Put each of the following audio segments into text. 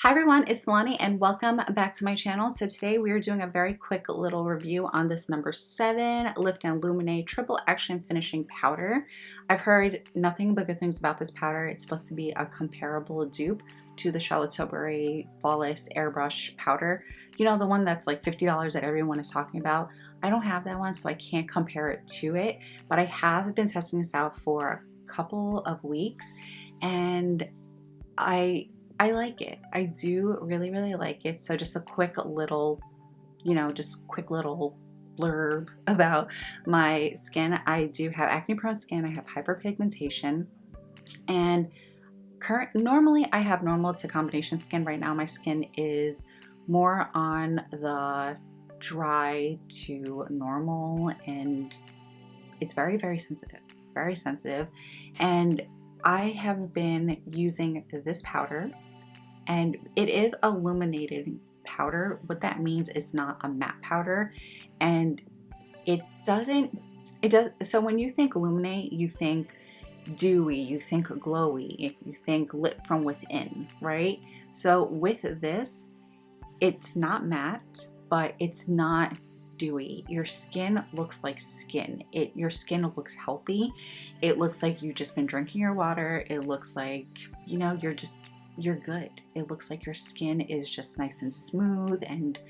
Hi everyone, it's Nalanie and welcome back to my channel. So today we are doing a very quick little review on this number 7 Lift and Luminate Triple Action Finishing Powder. I've heard nothing but good things about this powder. It's supposed to be a comparable dupe to the Charlotte Tilbury Flawless Airbrush Powder. You know, the one that's like $50 that everyone is talking about. I don't have that one, so I can't compare it to it, but I have been testing this out for a couple of weeks and I like it. I do really like it. So just a quick little, just quick little blurb about my skin. I do have acne prone skin. I have hyperpigmentation, and normally I have normal to combination skin. Right now my skin is more on the dry to normal, and it's very sensitive, very sensitive. And I have been using this powder, and it is illuminated powder. What that means is not a matte powder, and it does, so when you think illuminate, you think dewy, you think glowy, you think lit from within, right? So with this, it's not matte, but it's not dewy. Your skin looks like skin. Your skin looks healthy. It looks like you've just been drinking your water. It looks like, you're good. It looks like your skin is just nice and smooth and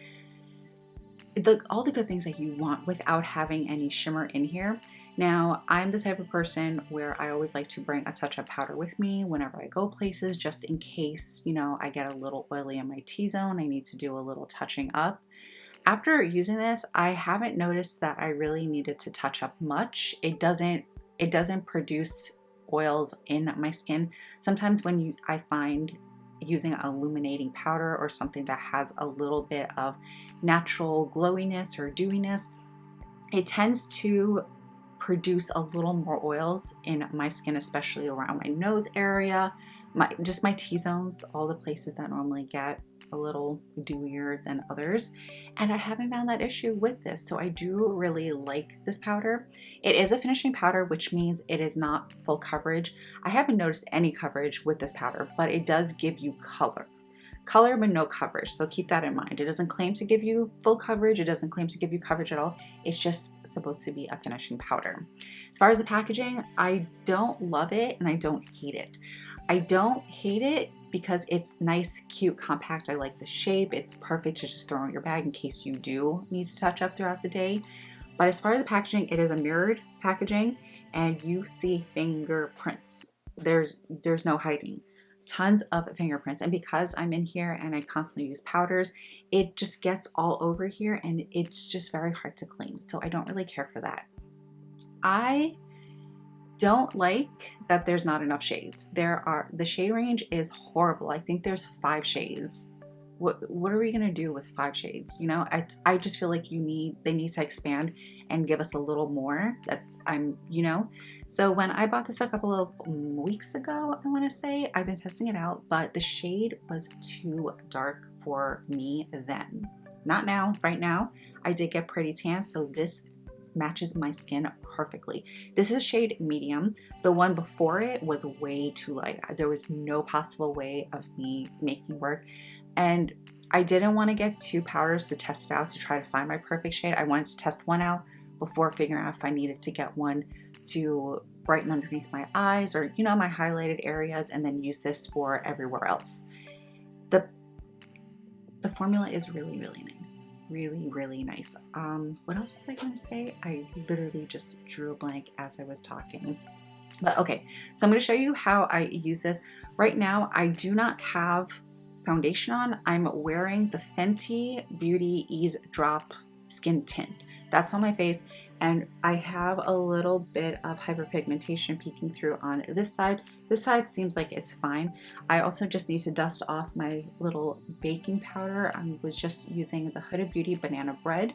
all the good things that you want without having any shimmer in here. Now, I'm the type of person where I always like to bring a touch-up powder with me whenever I go places, just in case, I get a little oily in my T-zone. I need to do a little touching up. After using this, I haven't noticed that I really needed to touch up much. It doesn't produce oils in my skin. Sometimes when I find using an illuminating powder or something that has a little bit of natural glowiness or dewiness, it tends to produce a little more oils in my skin, especially around my nose area, my T-zones, all the places that normally get a little dewier than others. And I haven't found that issue with this, so I do really like this powder. It is a finishing powder, which means it is not full coverage. I haven't noticed any coverage with this powder, but it does give you color but no coverage, so keep that in mind. It doesn't claim to give you full coverage. It doesn't claim to give you coverage at all. It's just supposed to be a finishing powder. As far as the packaging, I don't love it and I don't hate it. I don't hate it because it's nice, cute, compact. I like the shape. It's perfect to just throw in your bag in case you do need to touch up throughout the day. But as far as the packaging, it is a mirrored packaging and you see fingerprints. There's no hiding. Tons of fingerprints, and because I'm in here and I constantly use powders, it just gets all over here and it's just very hard to clean, so I don't really care for that. I don't like that there's not enough shades. The shade range is horrible. I think there's 5 shades. What are we gonna do with 5 shades? I just feel like they need to expand and give us a little more. So when I bought this a couple of weeks ago, I want to say, I've been testing it out, but the shade was too dark for me then. Not now. Right now I did get pretty tan, so this matches my skin perfectly. This is shade medium. The one before it was way too light. There was no possible way of me making work. And I didn't want to get 2 powders to test it out to try to find my perfect shade. I wanted to test one out before figuring out if I needed to get one to brighten underneath my eyes or, my highlighted areas, and then use this for everywhere else. The formula is really nice. Really nice. What else was I going to say? I literally just drew a blank as I was talking. But okay, so I'm going to show you how I use this. Right now, I do not have foundation on. I'm wearing the Fenty Beauty Ease Drop Skin Tint. That's on my face, and I have a little bit of hyperpigmentation peeking through on this side. This side seems like it's fine. I also just need to dust off my little baking powder. I was just using the Huda Beauty Banana Bread,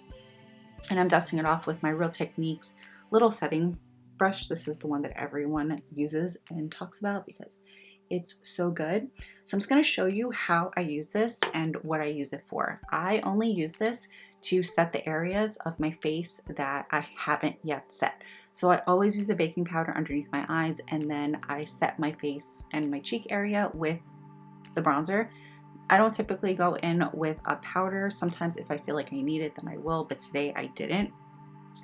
and I'm dusting it off with my Real Techniques little setting brush. This is the one that everyone uses and talks about because it's so good. So I'm just going to show you how I use this and what I use it for. I only use this to set the areas of my face that I haven't yet set. So I always use a baking powder underneath my eyes, and then I set my face and my cheek area with the bronzer. I don't typically go in with a powder. Sometimes if I feel like I need it, then I will, but today I didn't.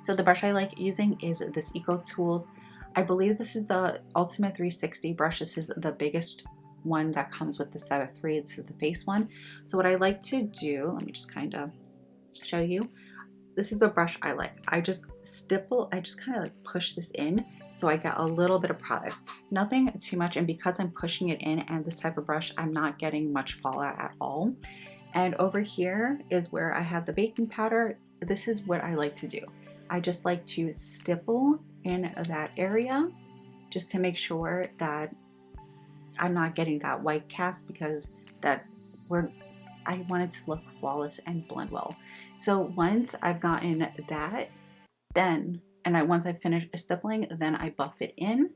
So the brush I like using is this Eco Tools. I believe this is the Ultimate 360 brush. This is the biggest one that comes with the set of 3. This is the face one. So what I like to do, let me just kind of show you. This is the brush I like. I just stipple, I just kind of like push this in so I get a little bit of product. Nothing too much, and because I'm pushing it in and this type of brush, I'm not getting much fallout at all. And over here is where I have the baking powder. This is what I like to do. I just like to stipple in that area just to make sure that I'm not getting that white cast, because I want it to look flawless and blend well. So once I've gotten that, once I finish stippling, then I buff it in,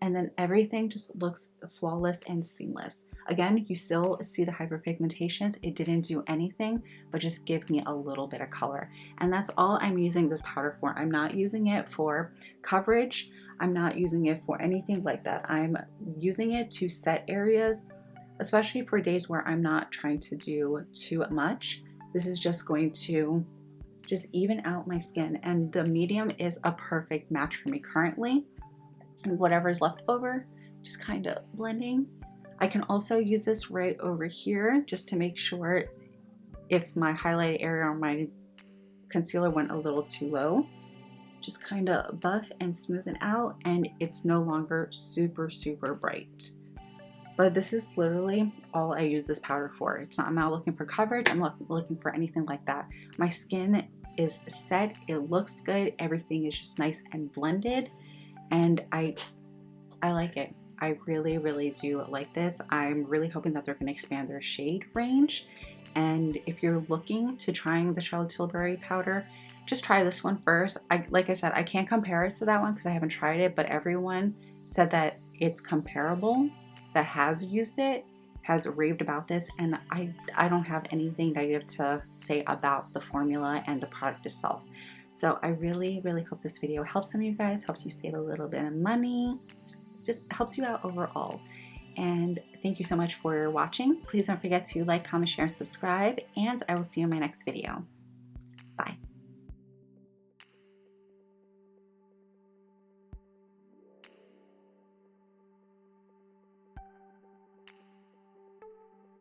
and then everything just looks flawless and seamless. Again, you still see the hyperpigmentations. It didn't do anything but just give me a little bit of color. And that's all I'm using this powder for. I'm not using it for coverage. I'm not using it for anything like that. I'm using it to set areas, especially for days where I'm not trying to do too much. This is just going to just even out my skin, and the medium is a perfect match for me currently. And whatever's left over, just kind of blending. I can also use this right over here just to make sure if my highlight area or my concealer went a little too low. Just kind of buff and smoothen out, and it's no longer super, super bright. But this is literally all I use this powder for. I'm not looking for coverage. I'm not looking for anything like that. My skin is set. It looks good. Everything is just nice and blended. And I like it. I really, really do like this. I'm really hoping that they're going to expand their shade range. And if you're looking to trying the Charlotte Tilbury powder, just try this one first. Like I said, I can't compare it to that one because I haven't tried it, but everyone said that it's comparable, that has used it, has raved about this, and I don't have anything negative to say about the formula and the product itself. So I really, really hope this video helps some of you guys, helps you save a little bit of money, just helps you out overall. And thank you so much for watching. Please don't forget to like, comment, share, and subscribe, and I will see you in my next video. Bye.